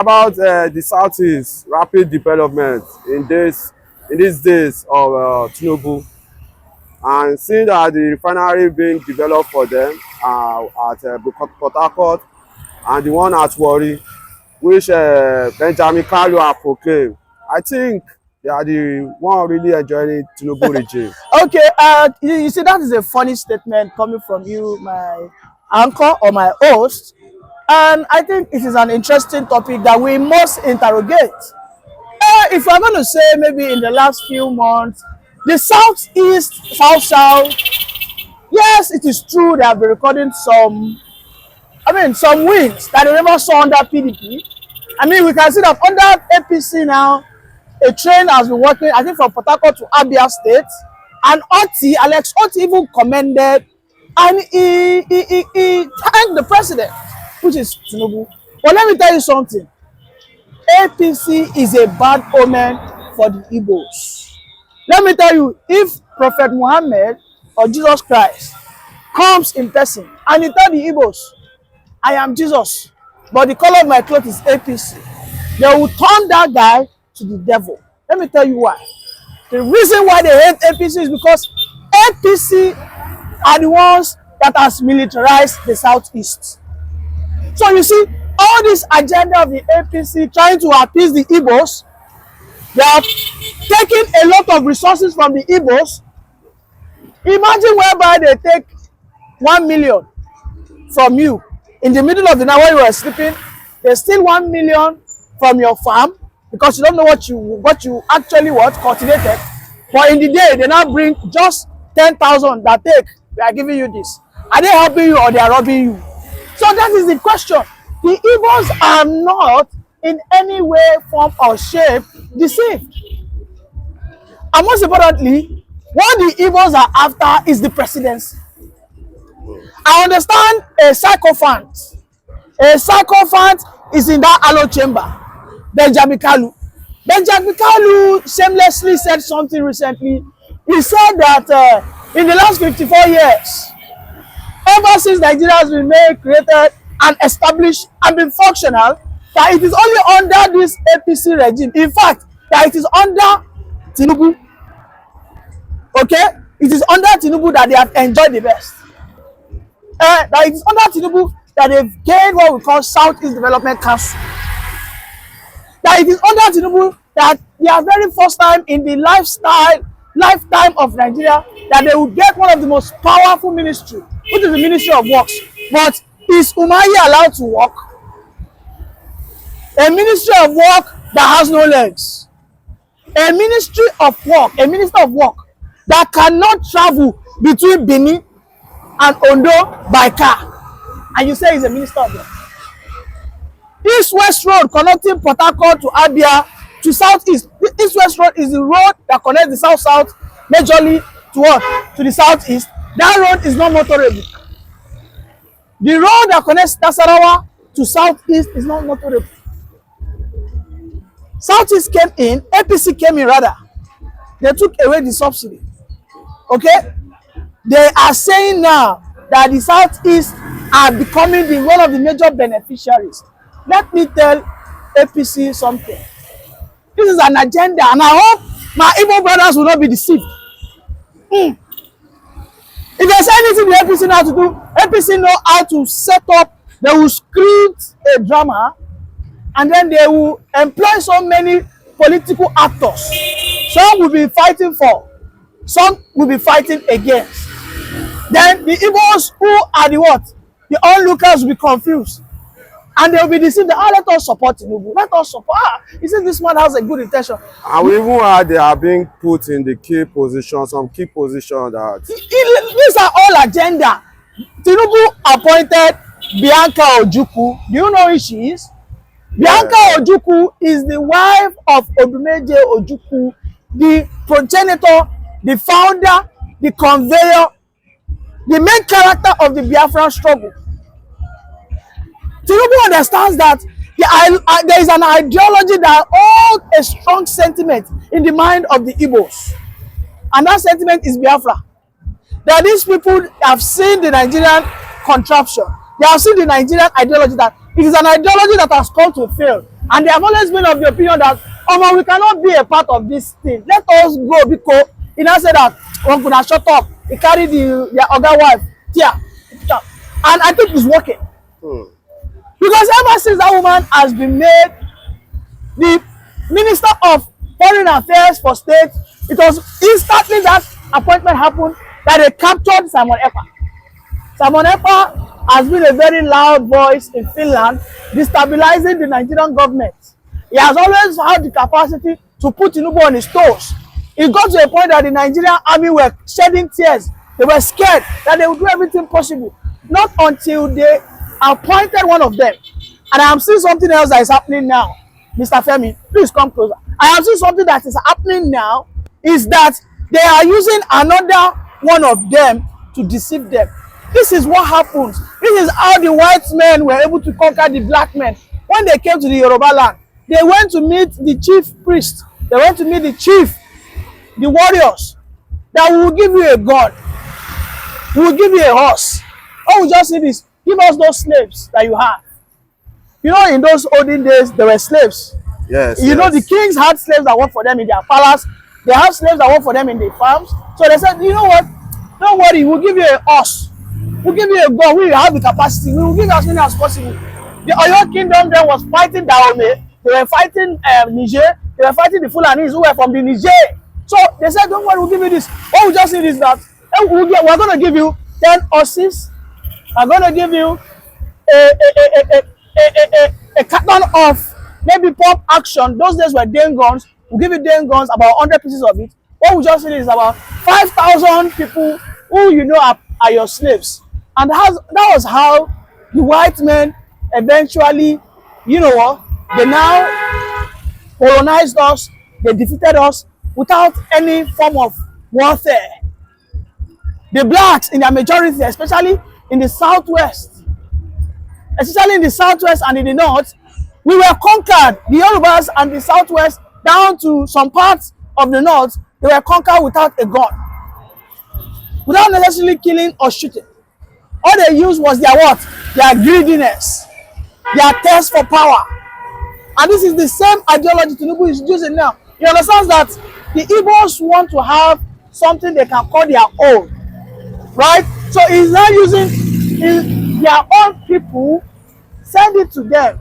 About the Southeast rapid development in these days of Tinubu, and seeing that the refinery being developed for them at Port Harcourt and the one at Warri, which Benjamin Kalu have proclaimed, I think they are the one really enjoying Tinubu regime. Okay, you see, that is a funny statement coming from you, my anchor or my host. And I think it is an interesting topic that we must interrogate. If I'm going to say maybe in the last few months, the Southeast, South, yes, it is true they have been recording some wins that they never saw under PDP. I mean, we can see that under APC now, a train has been working, I think, from Port Harcourt to Abia State. And Alex Oti even commended and he thanked the president, which is Tinubu. But let me tell you something. APC is a bad omen for the Igbos. Let me tell you, if Prophet Muhammad or Jesus Christ comes in person and he tell the Igbos, I am Jesus, but the color of my cloth is APC, they will turn that guy to the devil. Let me tell you why. The reason why they hate APC is because APC are the ones that has militarized the Southeast. So you see, all this agenda of the APC trying to appease the Igbos, they are taking a lot of resources from the Igbos. Imagine whereby they take 1 million from you in the middle of the night when you were sleeping. They steal 1 million from your farm because you don't know what you actually cultivated. But in the day, they now bring just 10,000 that take. We are giving you this. Are they helping you or they are robbing you? So that is the question. The Igbos are not in any way, form, or shape deceived. And most importantly, what the Igbos are after is the presidency. I understand a sycophant. A sycophant is in that hollow chamber. Benjamin Kalu. Benjamin Kalu shamelessly said something recently. He said that in the last 54 years, ever since Nigeria has been made, created, and established and been functional, that it is only under this APC regime. In fact, that it is under Tinubu. Okay? It is under Tinubu that they have enjoyed the best. That it is under Tinubu that they've gained what we call Southeast Development Council. That it is under Tinubu that they are very first time in the lifetime of Nigeria that they will get one of the most powerful ministry, which is the Ministry of Works. But is Umahi allowed to work? A Ministry of Work that has no legs. A Ministry of Work, a Minister of Work that cannot travel between Benin and Ondo by car. And you say he's a Minister of Work. East-West Road connecting Port Harcourt to Abia to Southeast. The East-West Road is the road that connects the South-South majorly to what? To the Southeast. That road is not motorable. The road that connects Nasarawa to Southeast is not motorable. Southeast came in, APC came in rather. They took away the subsidy. Okay? They are saying now that the Southeast are becoming one of the major beneficiaries. Let me tell APC something. This is an agenda, and I hope my Igbo brothers will not be deceived. If there's anything the APC know how to do, APC know how to set up, they will script a drama, and then they will employ so many political actors. Some will be fighting for, some will be fighting against. Then the Igbos who are the what? The onlookers will be confused. And they will be deceived. Let us support Tinubu. Let us support. He says this man has a good intention. And we even heard they are being put in the key position, some key position that... These are all agenda. Tinubu appointed Bianca Ojukwu. Do you know who she is? Bianca Ojukwu is the wife of Odumeje Ojukwu, the progenitor, the founder, the conveyor, the main character of the Biafran struggle. Tinubu understands that there is an ideology that holds a strong sentiment in the mind of the Igbos. And that sentiment is Biafra. That these people have seen the Nigerian contraption. They have seen the Nigerian ideology, that it is an ideology that has come to fail. And they have always been of the opinion that, oh, we cannot be a part of this thing. Let us go, because he now said that one could have shut up. He carried their other wife. Yeah. And I think it's working. Because ever since that woman has been made the Minister of Foreign Affairs for State, it was instantly that appointment happened that they captured Simon Ekpa. Simon Ekpa has been a very loud voice in Finland, destabilizing the Nigerian government. He has always had the capacity to put Tinubu on his toes. It got to a point that the Nigerian army were shedding tears. They were scared that they would do everything possible. Not until they appointed one of them. And I am seeing something else that is happening now. Mr. Femi, please come closer. I am seeing something that is happening now, is that they are using another one of them to deceive them. This is what happens. This is how the white men were able to conquer the black men. When they came to the Yoruba land, they went to meet the chief priest. They went to meet the chief, the warriors, that will give you a gun. We will give you a horse. Oh, we just see this. Give us those slaves that you have. You know, in those olden days, there were slaves. Yes. You know, the kings had slaves that worked for them in their palace. They have slaves that work for them in their farms. So they said, you know what? Don't worry, we'll give you a horse. We'll give you a gun. We will have the capacity. We will give you as many as possible. The Oyo kingdom then was fighting Dahomey. They were fighting Niger. They were fighting the Fulanis who were from the Niger. So they said, don't worry, we'll give you this. What we just need is that we're going to give you 10 horses. We're going to give you a carton of maybe pump action. Those days were Dane guns. We'll give you Dane guns, about 100 pieces of it. What we just need is about 5,000 people who you know are your slaves. And that was how the white men eventually, you know what, they now colonized us, they defeated us without any form of warfare. The blacks in their majority, especially in the southwest, and in the north, we were conquered. The Yorubas and the southwest down to some parts of the north, they were conquered without a gun, without necessarily killing or shooting. All they used was their what? Their greediness, their thirst for power. And this is the same ideology Tinubu is using now. He understands that the Igbos want to have something they can call their own, right? So he's now using their own people, send it to them.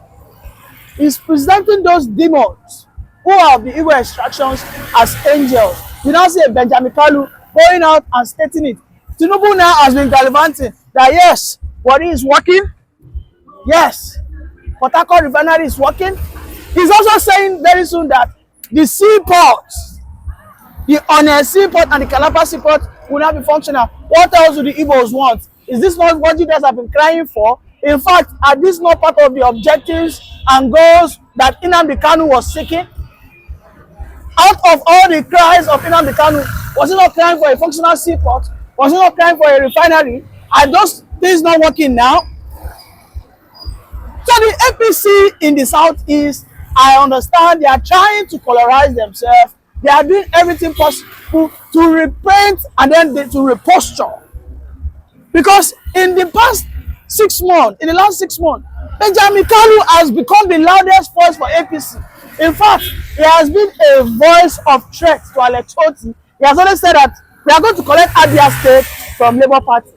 He's presenting those demons who are of the Igbo extractions as angels. You now see Benjamin Kalu going out and stating it. Tinubu now has been gallivanting that yes, what is working? Yes, Port Harcourt refinery is working. He's also saying very soon that the seaports, the Onne seaport and the Calabar seaport will not be functional. What else do the Igbos want? Is this not what you guys have been crying for? In fact, are these not part of the objectives and goals that Nnamdi Kanu was seeking? Out of all the cries of Nnamdi Kanu, was he not crying for a functional seaport? Was he not crying for a refinery? Are those things not working now? So the APC in the southeast, I understand they are trying to polarize themselves. They are doing everything possible to repaint and then to reposture. Because in the last 6 months, Benjamin Kalu has become the loudest voice for APC. In fact, he has been a voice of threat to Alex Otti. He has always said that we are going to collect Abia State from Labour Party.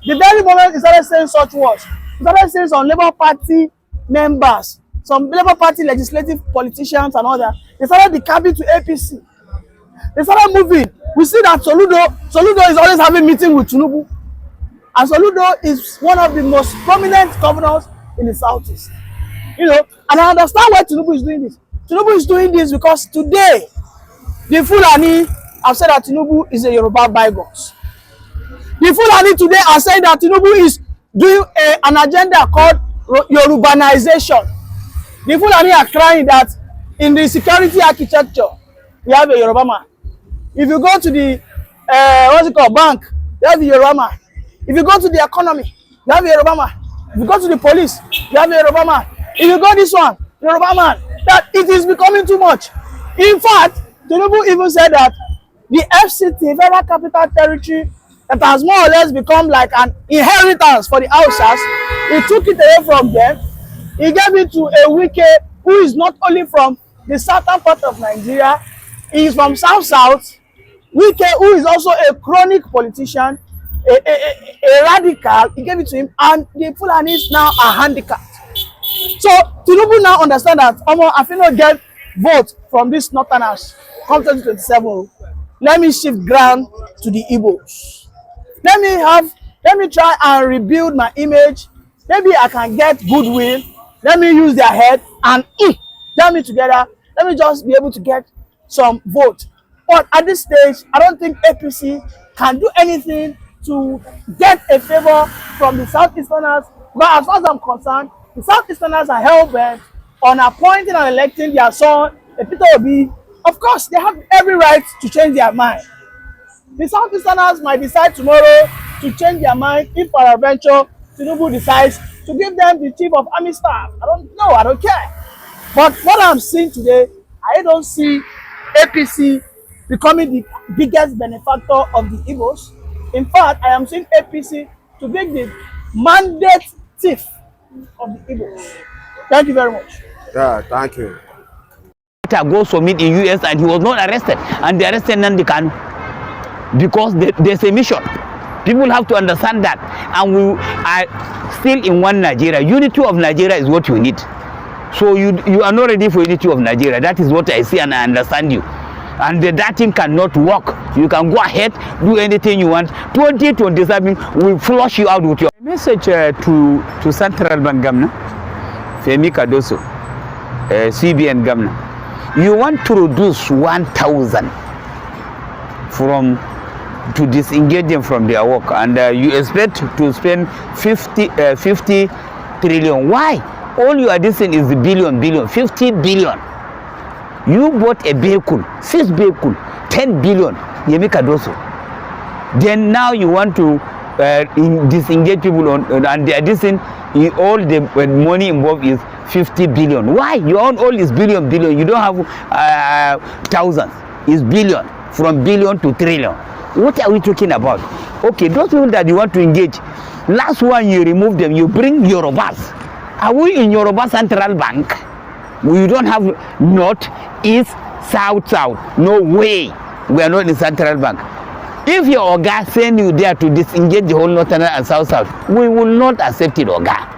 The very moment he started saying such words, he started saying some Labour Party members, some Labour Party legislative politicians and all that, they started decamping to APC. They started moving. We see that Soludo is always having meetings with Tinubu. And Soludo is one of the most prominent governors in the southeast. You know, and I understand why Tinubu is doing this. Tinubu is doing this because today, the Fulani have said that Tinubu is a Yoruba bygones. The Fulani today are saying that Tinubu is doing an agenda called Yorubanization. The Fulani are crying that in the security architecture, we have a Yoruba man. If you go to the bank, you have a Yoruba man. If you go to the economy, you have a Yoruba man. If you go to the police, you have a Yoruba man. If you go this one, Yoruba man. That it is becoming too much. In fact, Tinubu even said that the FCT, Federal Capital Territory, that has more or less become like an inheritance for the Hausas, he took it away from them. He gave it to a Wike who is not only from the southern part of Nigeria, he is from South. Wike, who is also a chronic politician, a radical, he gave it to him, and the Fulanis now are handicapped. So Tinubu now understand that I fit not get vote from these northerners come 2027. Let me shift ground to the Igbos. Let me try and rebuild my image. Maybe I can get goodwill. Let me use their head and jam me together. Let me just be able to get some vote. But at this stage, I don't think APC can do anything to get a favor from the Southeasterners. But as far as I'm concerned, the Southeasterners are hell-bent on appointing and electing their son, Peter Obi. Of course, they have every right to change their mind. The Southeasterners might decide tomorrow to change their mind if peradventure Tinubu decides to give them the chief of army staff. I don't know, I don't care. But what I'm seeing today, I don't see APC becoming the biggest benefactor of the Igbos. In fact, I am seeing APC to be the mandate thief of the Igbos. Thank you very much. Yeah, thank you. Go submit in US and he was not arrested, and they arrested Nnamdi Kanu because there's a mission. People have to understand that, and we are still in one Nigeria. Unity of Nigeria is what you need. So you are not ready for unity of Nigeria. That is what I see, and I understand you. And that thing cannot work. You can go ahead, do anything you want. 2027 will flush you out with your message to Central Bank Governor Femi Cardoso, CBN Governor. You want to reduce 1,000 from to disengage them from their work, and you expect to spend 50 trillion. Why? All you are doing is the billion, 50 billion. You bought a vehicle, 6 vehicle, 10 billion. Femi Cardoso. Then now you want to disengage people and they are dissing. All the money involved is 50 billion. Why? Your own all is billion. You don't have thousands. It's billion, from billion to trillion. What are we talking about? Okay, those people that you want to engage, last one you remove them, you bring Yorubas. Are we in Yoruba Central Bank? We don't have north, east, south. No way. We are not in Central Bank. If your Oga send you there to disengage the whole northern and south, we will not accept it, Oga.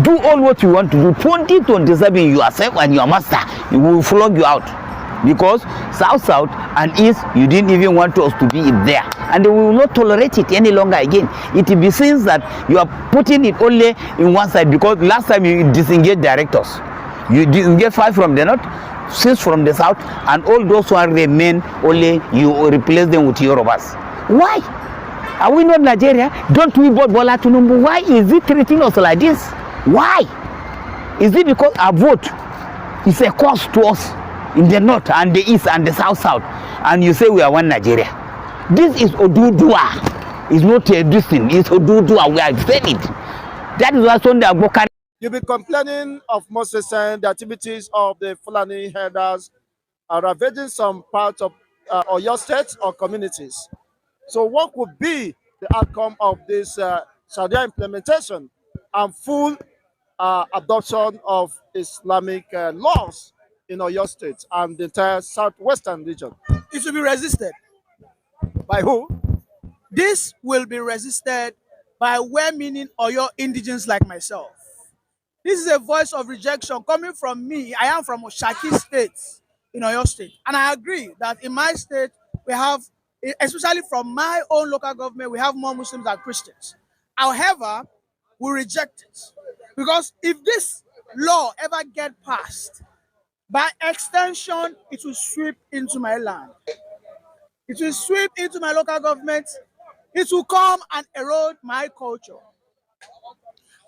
Do all what you want to do. 2027, yourself and your master, we will flog you out. Because south and east, you didn't even want us to be there. And we will not tolerate it any longer again. It will be seen that you are putting it only in one side, because last time you disengaged directors. You disengage 5 from the north, 6 from the south, and all those who remain, only you replace them with Yorubas. Why? Are we not Nigeria? Don't we vote Bola Tinubu? Why is it treating us like this? Why? Is it because our vote is a cost to us in the north and the east and the south, and you say we are one Nigeria? This is Odudua. It's not a distance. It's Odudua. We are saying it. That is why Sunday Abokari. You've been complaining of most recent the activities of the Fulani herders are ravaging some parts of your states or communities. So what could be the outcome of this Sharia implementation and full adoption of Islamic laws in Oyo State and the entire southwestern region? It will be resisted. By who? This will be resisted by well-meaning Oyo indigents like myself. This is a voice of rejection coming from me. I am from Oshaki State in Oyo State. And I agree that in my state, we have, especially from my own local government, we have more Muslims than Christians. However, we reject it. Because if this law ever get passed, by extension, it will sweep into my land. It will sweep into my local government. It will come and erode my culture.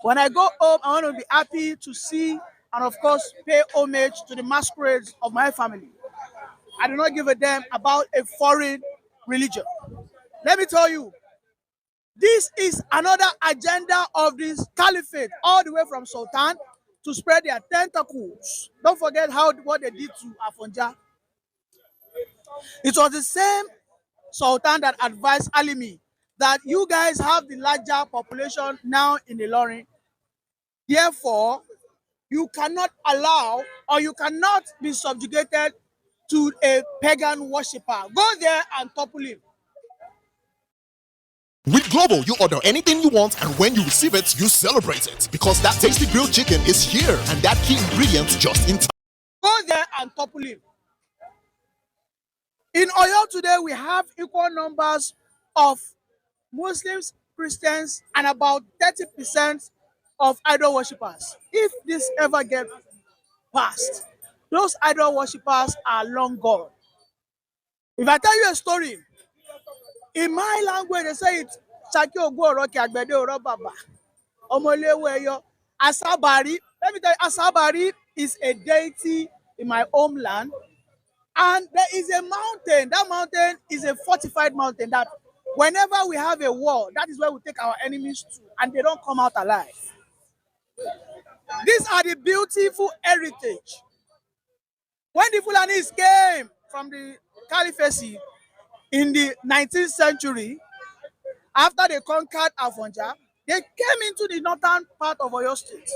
When I go home, I want to be happy to see and, of course, pay homage to the masquerades of my family. I do not give a damn about a foreign religion. Let me tell you, this is another agenda of this caliphate, all the way from Sultan to spread their tentacles. Don't forget what they did to Afonja. It was the same Sultan that advised Alimi that you guys have the larger population now in Ilorin. Therefore, you cannot allow or you cannot be subjugated to a pagan worshipper. Go there and topple him. With Global, you order anything you want, and when you receive it, you celebrate it. Because that tasty grilled chicken is here, and that key ingredient just in time. Go there and topple him. In Oyo today, we have equal numbers of Muslims, Christians, and about 30% of idol worshippers. If this ever gets passed, those idol worshippers are long gone. If I tell you a story, in my language, they say it, Shaki Ogbo Oroki Agbede Oro Baba, Omolewe Eyo, Asabari. Let me tell you, Asabari is a deity in my homeland. And there is a mountain. That mountain is a fortified mountain that whenever we have a war, that is where we take our enemies to, and they don't come out alive. These are the beautiful heritage. When the Fulanis came from the Caliphate in the 19th century, after they conquered Afonja, they came into the northern part of Oyo State.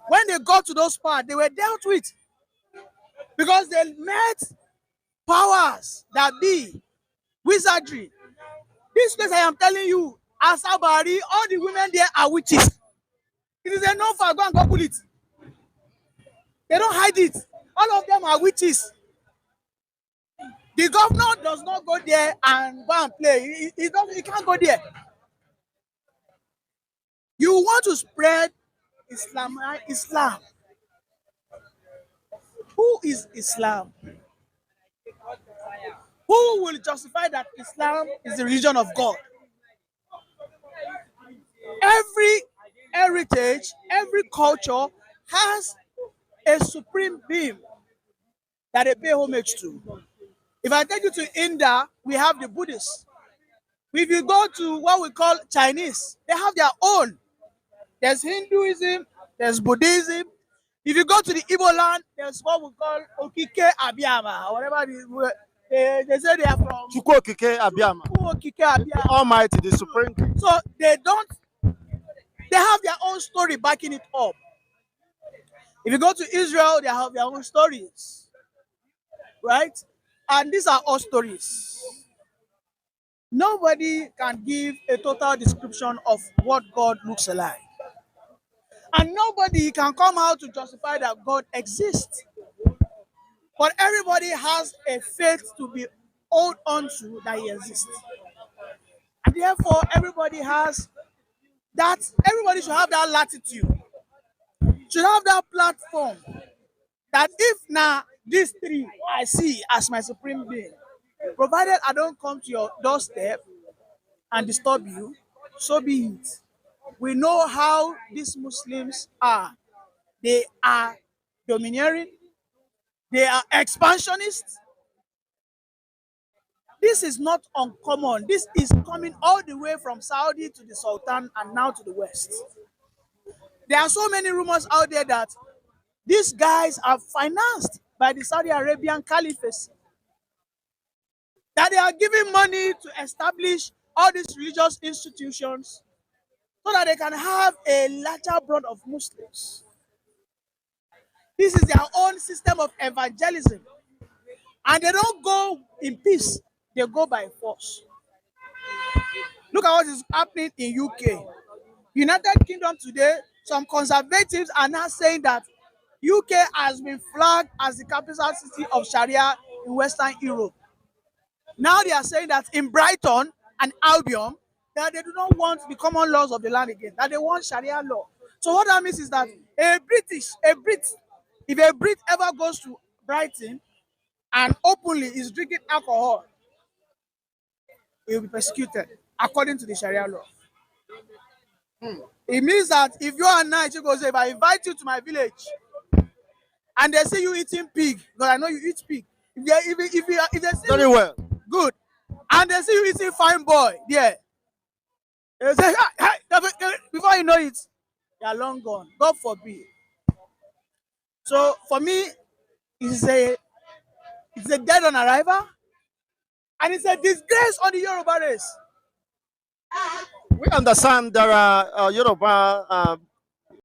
When they got to those parts, they were dealt with because they met powers that be wizardry. This place I am telling you, Asabari, all the women there are witches. It is enough for go and Google it. They don't hide it. All of them are witches. The governor does not go there and go and play. He can't go there. You want to spread Islam. Who is Islam? Who will justify that Islam is the religion of God? Every heritage, every culture has a supreme being that they pay homage to. If I take you to India, we have the Buddhists. If you go to what we call Chinese, they have their own. There's Hinduism, there's Buddhism. If you go to the Igbo land, there's what we call Okike Abiyama, or whatever they say they are from. Chukwu Okike Abiyama. Okike Abiyama. Almighty, the Supreme. So they have their own story backing it up. If you go to Israel, they have their own stories, right? And these are all stories. Nobody can give a total description of what God looks like. And nobody can come out to justify that God exists. But everybody has a faith to be held on to that he exists. And therefore, everybody should have that latitude, should have that platform that if now these three I see as my supreme being, provided I don't come to your doorstep and disturb you, so be it. We know how these Muslims are. They are domineering. They are expansionists. This is not uncommon. This is coming all the way from Saudi to the Sultan and now to the West. There are so many rumors out there that these guys are financed by the Saudi Arabian Caliphate. That they are giving money to establish all these religious institutions so that they can have a larger broad of Muslims. This is their own system of evangelism. And they don't go in peace, they go by force. Look at what is happening in UK. United Kingdom today, some conservatives are now saying that UK has been flagged as the capital city of Sharia in Western Europe. Now they are saying that in Brighton and Albion, that they do not want the common laws of the land again, that they want Sharia law. So what that means is that if a Brit ever goes to Brighton and openly is drinking alcohol, he will be persecuted according to the Sharia law. It means that if you are nice, you go say, if I invite you to my village and they see you eating pig, because I know you eat pig. If they see Very you, well. good, and they see you eating fine boy, yeah, they say, before you know it, you are long gone. God forbid. So for me, it's a dead on arrival, and it's a disgrace on the Yoruba race. We understand there are Yoruba